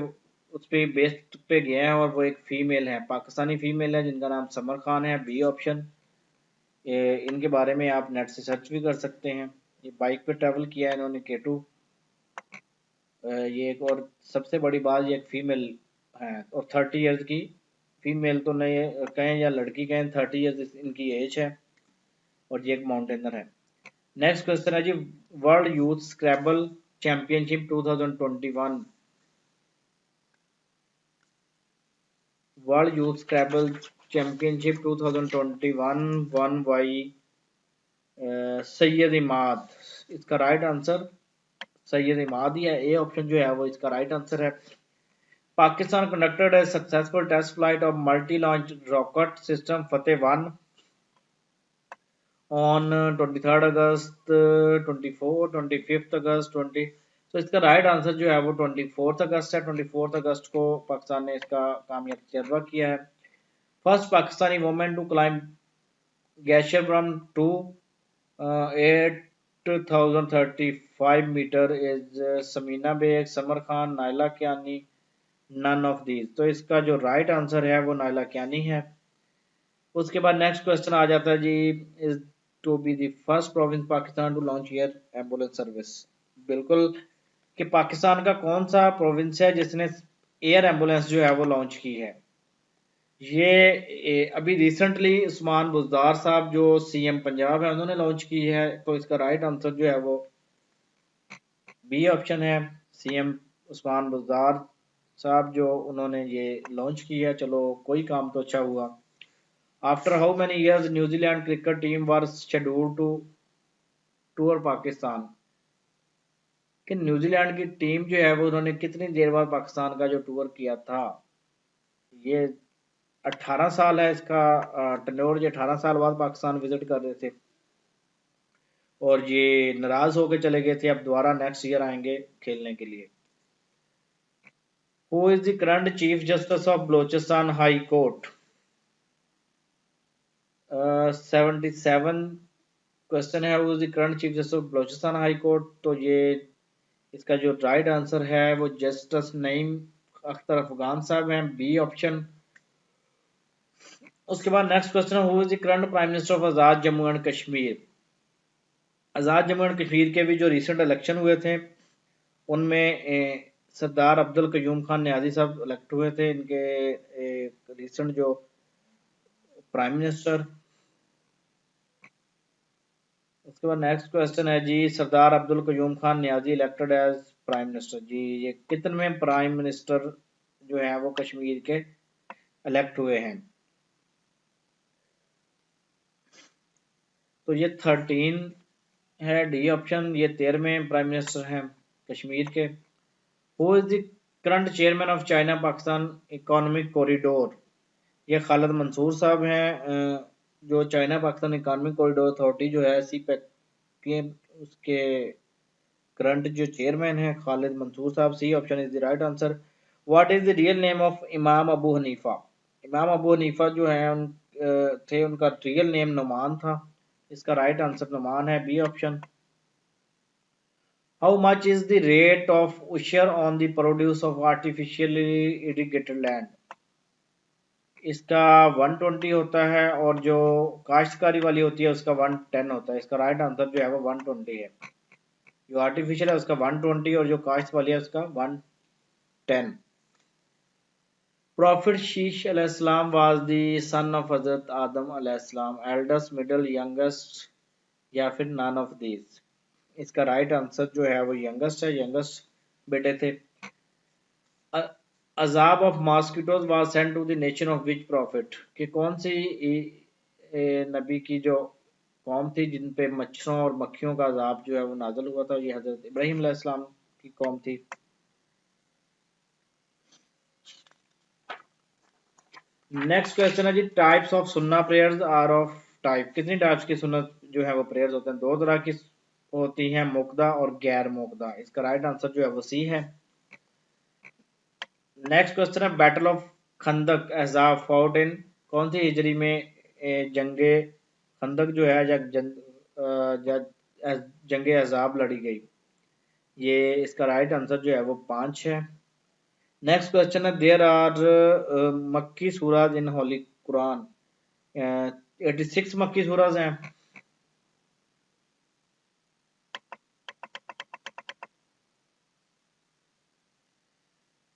उस पे बेस पे गया है और वो एक फीमेल है, पाकिस्तानी फीमेल है जिनका नाम समर खान है। B option. इनके बारे में आप नेट से सर्च भी कर सकते हैं। ये बाइक पे ट्रैवल किया है इन्होंने K2। ये एक और सबसे बड़ी बात, ये एक फीमेल है और 30 इयर्स की फीमेल तो नहीं कहें या लड़की कहें, 30 इयर्स इनकी एज है और ये एक माउंटेनर है। नेक्स्ट क्वेश्चन है जी world youth scrabble championship 2021। World youth scrabble championship 2021 won by Syed Imad. इसका राइट आंसर सैयद इमाद ही है। ए ऑप्शन जो है वो इसका राइट आंसर है। Pakistan conducted a successful test flight of multi-launch rocket system Fateh 1 on 23rd August, 24, 25th August 20। तो इसका राइट आंसर जो है वो 24 अगस्त है। 24 अगस्त को पाकिस्तान ने इसका कामयाब तजर्बा किया है। First Pakistani women to climb Gasherbrum two 8035 meter is Samina Baig, Samar Khan, Naila Kiani, none of these. तो इसका जो राइट आंसर है वो नाइला कियानी है। उसके बाद नेक्स्ट क्वेश्चन आ जाता है जी is to be the first province Pakistan to launch air ambulance service. बिल्कुल कि पाकिस्तान का कौन सा प्रोविंस है जिसने एयर एम्बुलेंस जो है वो लॉन्च की है? ये अभी रिसेंटली उस्मान बुज़दार साहब जो सीएम पंजाब है उन्होंने लॉन्च की है। तो इसका राइट आंसर जो है वो बी ऑप्शन है। सीएम उस्मान बुज़दार साहब जो उन्होंने ये लॉन्च किया। चलो कोई काम तो अच्छा हुआ। After how many years New Zealand cricket team were scheduled to tour Pakistan? कि न्यूजीलैंड की टीम जो है वो उन्होंने कितनी देर बाद पाकिस्तान का जो टूर किया था? ये 18 साल है इसका टेन्योर। ये 18 साल बाद पाकिस्तान विजिट कर रहे थे और ये नाराज होकर चले गए थे। अब दोबारा नेक्स्ट ईयर आएंगे खेलने के लिए। Who is the current chief justice of Balochistan high court? 77 question है who is the current chief justice of Balochistan high court. तो ये इसका जो राइट आंसर है वो जस्टिस नईम अख्तर अफगान साहब हैं। B option. उसके बाद नेक्स्ट क्वेश्चन है who is the current prime minister of Azad Jammu and Kashmir? Azad Jammu and Kashmir के भी जो रिसेंट इलेक्शन हुए थे उनमें सरदार अब्दुल कयूम खान न्याजी साहब इलेक्ट हुए थे। इनके रिसेंट जो प्राइम मिनिस्टर। उसके बाद नेक्स्ट क्वेश्चन है जी Sardar Abdul Qayyum Khan Niazi elected as prime minister. जी ये कितने प्राइम मिनिस्टर जो है वो कश्मीर के इलेक्ट हुए हैं? तो ये 13 है। D option. ये 13वें प्राइम मिनिस्टर हैं कश्मीर के। Who is the current chairman of China Pakistan economic corridor? ये खालिद मंसूर साहब हैं जो China Pakistan economic corridor authority जो है CPEC के उसके करंट जो चेयरमैन है खालिद मंसूर साहब। C option is the right answer. What is the real name of Imam Abu Hanifa? इमाम अबू हनीफा जो है थे उनका रियल नेम नुमान था। इसका राइट आंसर नुमान है। B option. How much is the rate of ushr on the produce of artificially irrigated land? इसका 120 होता है और जो काश्तकारी वाली होती है उसका 110 होता है। इसका राइट आंसर जो है वो 120 है। जो आर्टिफिशियल है उसका 120 और जो काश्त वाली है उसका 110। Prophet Sheesh अलैहिस्सलाम was the son of हजरत आदम अलैहिस्सलाम, eldest, middle, youngest या फिर none of these? इसका राइट आंसर जो है वो यंगेस्ट है। यंगेस्ट बेटे थे। Azaab of mosquitoes was sent to the nation of which prophet? कि कौन सी नबी की जो कौम थी जिन पे मच्छरों और मक्खियों का अजाब जो है वो नाजल हुआ था? ये हजरत इब्राहिम अलैहिस्सलाम की कौम थी। नेक्स्ट क्वेश्चन है जी टाइप्स ऑफ सुन्ना प्रेयर्स आर ऑफ टाइप, कितनी टाइप्स की सुन्नत जो है वो प्रेयर्स होते हैं? 2 तरह की होती हैं, मुक्दा और गैर मुक्दा। इसका राइट आंसर जो है वो सी है। नेक्स्ट क्वेश्चन है बैटल ऑफ खंदक अहज़ाब फाउट इन, कौन सी हिजरी में जंगे खंदक जो है या जंगे अहज़ाब लड़ी गई? ये इसका राइट आंसर जो है वो 5 है। नेक्स्ट क्वेश्चन है देयर आर मक्की सूराज इन होली कुरान, 86 मक्की सूराज हैं।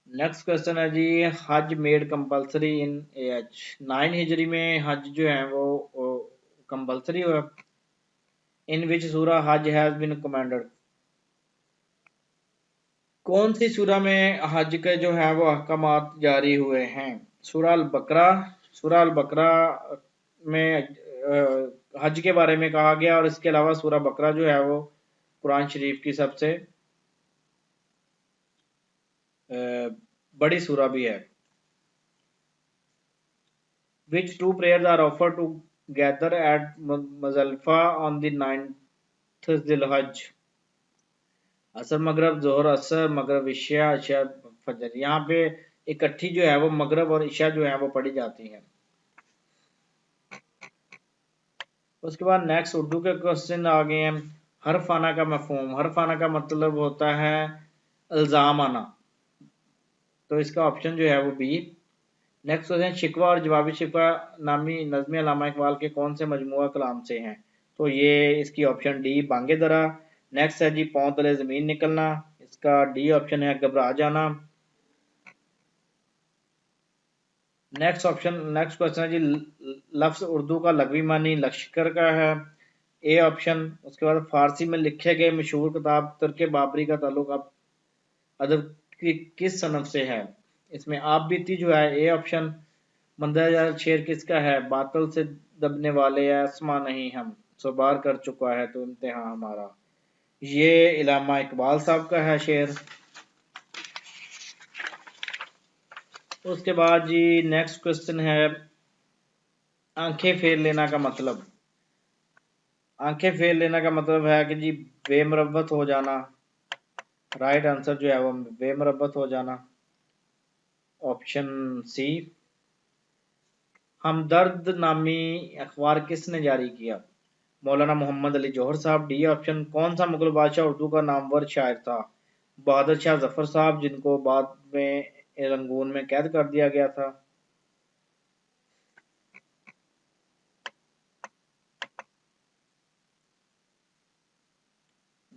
नेक्स्ट क्वेश्चन है जी हज मेड कंपलसरी इन एज, 9 हिजरी में हज जो है वो कंपलसरी हुआ। इन विच सूरा हज हैज बीन कमांडेड, कौन सी सूरा में हज के जो है वो अहकामात जारी हुए हैं? सूरा अल बकरा। सूरा अल बकरा में हज के बारे में कहा गया, और इसके अलावा सूरा बकरा जो है वो कुरान शरीफ की सबसे बड़ी सूरा भी है। Which two prayers are offered together at Muzdalifah on the 9th Dhul-Hajj? असर मगरब, जोहर असर, मगरब इशा, इशा फजर। यहाँ पे इकट्ठी जो है वो मगरब और इशा जो है वो पढ़ी जाती है। उसके बाद नेक्स्ट उर्दू के क्वेश्चन आ गए हैं। हरफाना का मफहूम, हरफाना का मतलब होता है इल्जाम आना, तो इसका ऑप्शन जो है वो बी। नेक्स्ट क्वेश्चन शिकवा और जवाबी शिकवा नामी नज़्म अल्लामा इकबाल के कौन से मजमुआ कलाम से हैं? तो ये इसकी ऑप्शन डी बांगे दरा। नेक्स्ट है जी पाँव तले ज़मीन निकलना, इसका डी ऑप्शन है घबरा जाना। नेक्स्ट क्वेश्चन है जी लफ्ज़ उर्दू का लगवी मानी लश्कर का है, ए ऑप्शन। उसके बाद फारसी में लिखे गए मशहूर किताब तर्क बाबरी का ताल्लुक अब अदब की किस सनफ से है? इसमें आप बीती जो है ए ऑप्शन। मंदरजाल शेर किसका है? बातल से दबने वाले आसमां नहीं हम, सो बार कर चुका है तो इम्तिहान हमारा, ये इलामा इकबाल साहब का है शेर। उसके बाद जी नेक्स्ट क्वेश्चन है आंखें फेर लेना का मतलब। आंखें फेर लेना का मतलब है कि जी बेमरब्बत हो जाना। राइट आंसर जो है वो बेमरब्बत हो जाना, ऑप्शन सी। हमदर्द नामी अखबार किसने जारी किया? मौलाना मोहम्मद अली जौहर साहब, डी ऑप्शन। कौन सा मुगल बादशाह उर्दू का नामवर शायर था? बहादुर शाह जफर साहब, जिनको बाद में रंगून में कैद कर दिया गया था।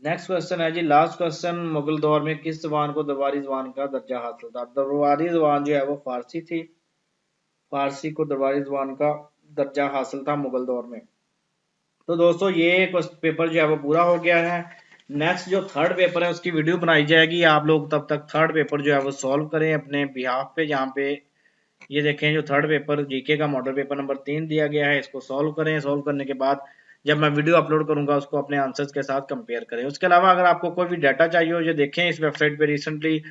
नेक्स्ट क्वेश्चन है जी लास्ट क्वेश्चन, मुगल दौर में किस जबान को दरबारी जबान का दर्जा हासिल था? दरबारी जबान जो है वो फारसी थी, फारसी को दरबारी जबान का दर्जा हासिल था मुगल दौर में। तो दोस्तों ये पेपर जो है वो पूरा हो गया है। नेक्स्ट जो थर्ड पेपर है उसकी वीडियो बनाई जाएगी, आप लोग तब तक थर्ड पेपर जो है वो सॉल्व करें अपने बिहाफ पे। जहाँ पे ये देखें जो थर्ड पेपर जीके का मॉडल पेपर नंबर 3 दिया गया है, इसको सॉल्व करें। सॉल्व करने के बाद जब मैं वीडियो अपलोड करूंगा उसको अपने आंसर्स के साथ कंपेयर करें। उसके अलावा अगर आपको कोई भी डाटा चाहिए हो, जो देखें इस वेबसाइट पे रिसेंटली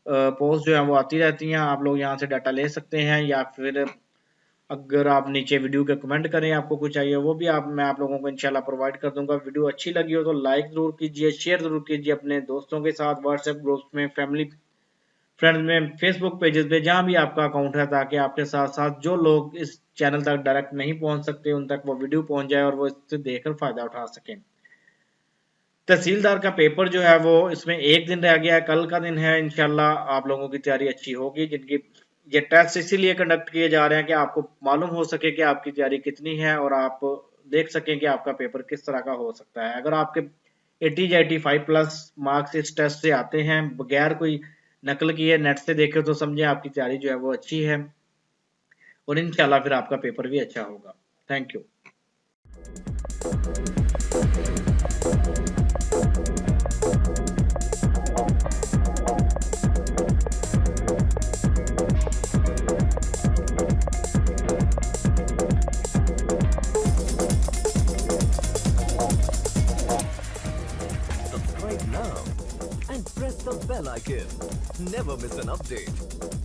पोस्ट जो है वो आती रहती हैं, आप लोग यहाँ से डाटा ले सकते हैं, या फिर अगर आप नीचे वीडियो के कमेंट करें आपको कुछ चाहिए वो भी मैं आप लोगों को इंशाल्लाह प्रोवाइड कर दूंगा। वीडियो अच्छी लगी हो तो लाइक जरूर कीजिए, शेयर जरूर कीजिए अपने दोस्तों के साथ, व्हाट्सएप ग्रुप्स में, फैमिली फ्रेंड्स में, फेसबुक पेजेस पे, जहां भी आपका अकाउंट है, ताकि आपके साथ साथ जो लोग इस चैनल तक डायरेक्ट नहीं पहुंच सकते उन तक वो वीडियो पहुंच जाए और वो इससे देखकर फायदा उठा सकें। तहसीलदार का पेपर जो है वो इसमें एक दिन रह गया है, कल का दिन है। इंशाल्लाह आप लोगों की तैयारी अच्छी होगी। जिनकी ये टेस्ट इसीलिए कंडक्ट किए जा रहे हैं कि आपको मालूम हो सके कि आपकी तैयारी कितनी है और आप देख सकें कि आपका पेपर किस तरह का हो सकता है। अगर आपके 80 या 85 प्लस मार्क्स इस टेस्ट से आते हैं बगैर कोई नकल किए, नेट से देखे, तो समझे आपकी तैयारी जो है वो अच्छी है और इंशाल्लाह फिर आपका पेपर भी अच्छा होगा। Thank you. Subscribe now and press the bell icon. Never miss an update.